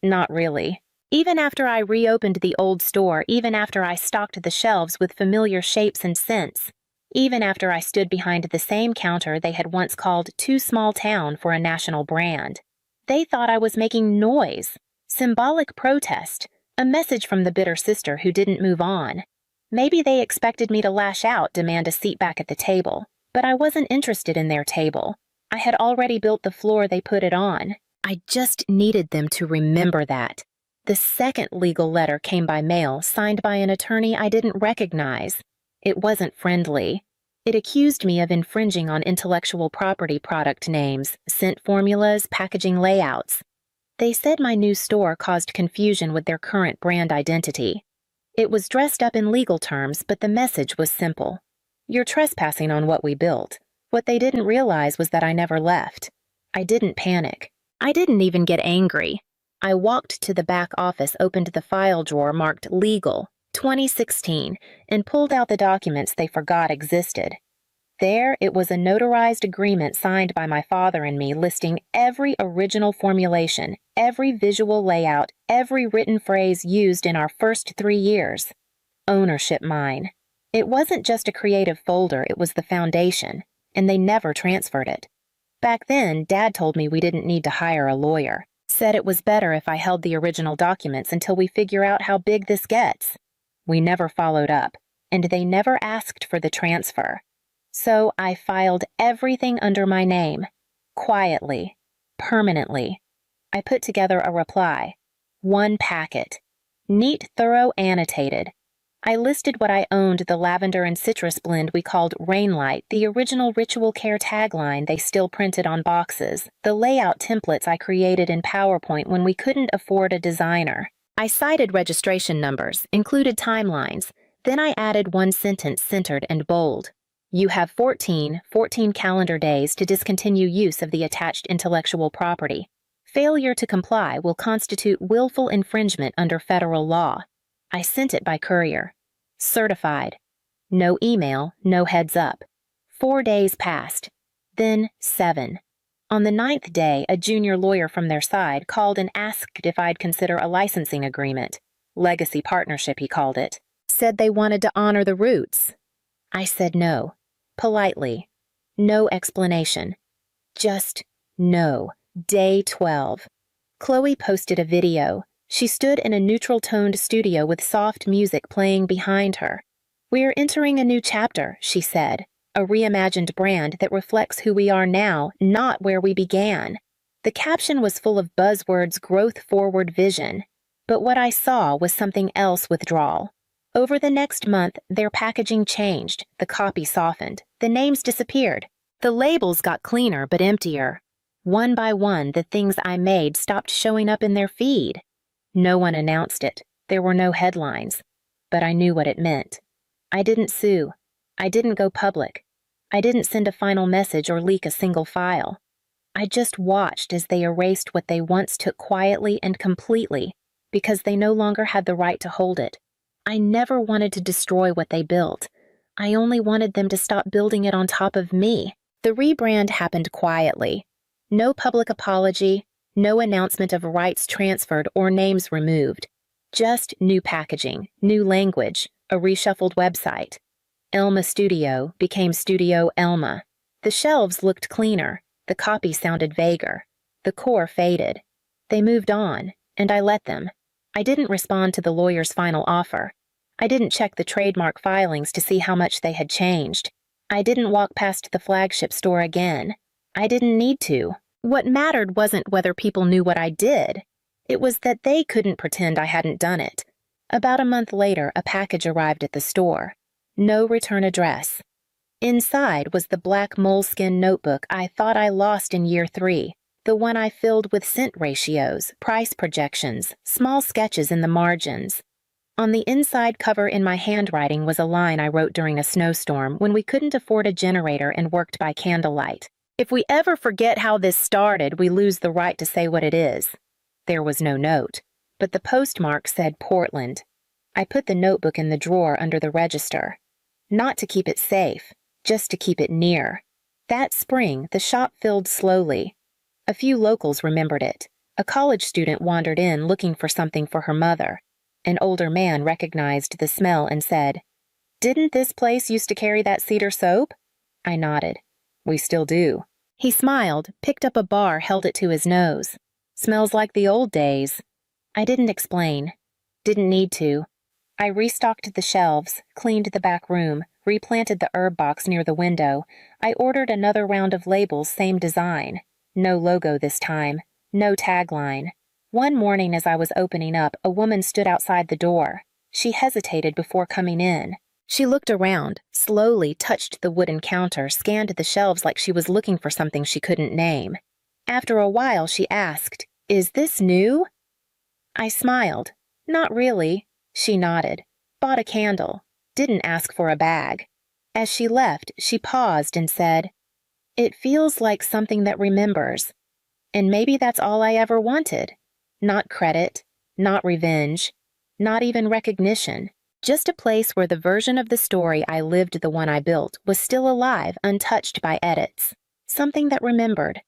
Not really. Even after I reopened the old store, even after I stocked the shelves with familiar shapes and scents, even after I stood behind the same counter they had once called too small town for a national brand, they thought I was making noise, symbolic protest, a message from the bitter sister who didn't move on. Maybe they expected me to lash out, demand a seat back at the table, but I wasn't interested in their table. I had already built the floor they put it on. I just needed them to remember that. The second legal letter came by mail, signed by an attorney I didn't recognize. It wasn't friendly. It accused me of infringing on intellectual property product names, scent formulas, packaging layouts. They said my new store caused confusion with their current brand identity. It was dressed up in legal terms, but the message was simple. You're trespassing on what we built. What they didn't realize was that I never left. I didn't panic. I didn't even get angry. I walked to the back office, opened the file drawer marked Legal, 2016, and pulled out the documents they forgot existed. There, it was a notarized agreement signed by my father and me listing every original formulation, every visual layout, every written phrase used in our first 3 years. Ownership mine. It wasn't just a creative folder, it was the foundation, and they never transferred it. Back then, Dad told me we didn't need to hire a lawyer. Said it was better if I held the original documents until we figure out how big this gets. We never followed up, and they never asked for the transfer. So I filed everything under my name, quietly, permanently. I put together a reply. 1 packet. Neat, thorough, annotated. I listed what I owned, the lavender and citrus blend we called Rainlight, the original Ritual Care tagline they still printed on boxes, the layout templates I created in PowerPoint when we couldn't afford a designer. I cited registration numbers, included timelines, then I added one sentence centered and bold. You have 14 calendar days to discontinue use of the attached intellectual property. Failure to comply will constitute willful infringement under federal law. I sent it by courier. Certified. No email, no heads up. 4 days passed. Then 7. On the 9th day, a junior lawyer from their side called and asked if I'd consider a licensing agreement. Legacy partnership, he called it. Said they wanted to honor the roots. I said no. Politely. No explanation. Just no. Day 12. Chloe posted a video. She stood in a neutral-toned studio with soft music playing behind her. We're entering a new chapter, she said. A reimagined brand that reflects who we are now, not where we began. The caption was full of buzzwords growth-forward vision. But what I saw was something else withdrawal. Over the next month, their packaging changed, the copy softened, the names disappeared. The labels got cleaner but emptier. One by one, the things I made stopped showing up in their feed. No one announced it. There were no headlines. But I knew what it meant. I didn't sue. I didn't go public. I didn't send a final message or leak a single file. I just watched as they erased what they once took quietly and completely, because they no longer had the right to hold it. I never wanted to destroy what they built. I only wanted them to stop building it on top of me. The rebrand happened quietly. No public apology, no announcement of rights transferred or names removed. Just new packaging, new language, a reshuffled website. Elma Studio became Studio Elma. The shelves looked cleaner, the copy sounded vaguer. The core faded. They moved on, and I let them. I didn't respond to the lawyer's final offer. I didn't check the trademark filings to see how much they had changed. I didn't walk past the flagship store again. I didn't need to. What mattered wasn't whether people knew what I did. It was that they couldn't pretend I hadn't done it. About a month later, a package arrived at the store. No return address. Inside was the black moleskin notebook I thought I lost in year 3, the one I filled with cent ratios, price projections, small sketches in the margins. On the inside cover in my handwriting was a line I wrote during a snowstorm when we couldn't afford a generator and worked by candlelight. If we ever forget how this started, we lose the right to say what it is. There was no note, but the postmark said Portland. I put the notebook in the drawer under the register. Not to keep it safe, just to keep it near. That spring, the shop filled slowly. A few locals remembered it. A college student wandered in looking for something for her mother. An older man recognized the smell and said, "Didn't this place used to carry that cedar soap?" I nodded. "We still do." He smiled, picked up a bar, held it to his nose. "Smells like the old days." I didn't explain. Didn't need to. I restocked the shelves, cleaned the back room, replanted the herb box near the window. I ordered another round of labels, same design. No logo this time. No tagline. One morning as I was opening up, a woman stood outside the door. She hesitated before coming in. She looked around, slowly touched the wooden counter, scanned the shelves like she was looking for something she couldn't name. After a while, she asked, "Is this new?" I smiled. "Not really." She nodded. "Bought a candle. Didn't ask for a bag." As she left, she paused and said, "It feels like something that remembers. And maybe that's all I ever wanted. Not credit, not revenge, not even recognition. Just a place where the version of the story I lived, the one I built, was still alive, untouched by edits. Something that remembered.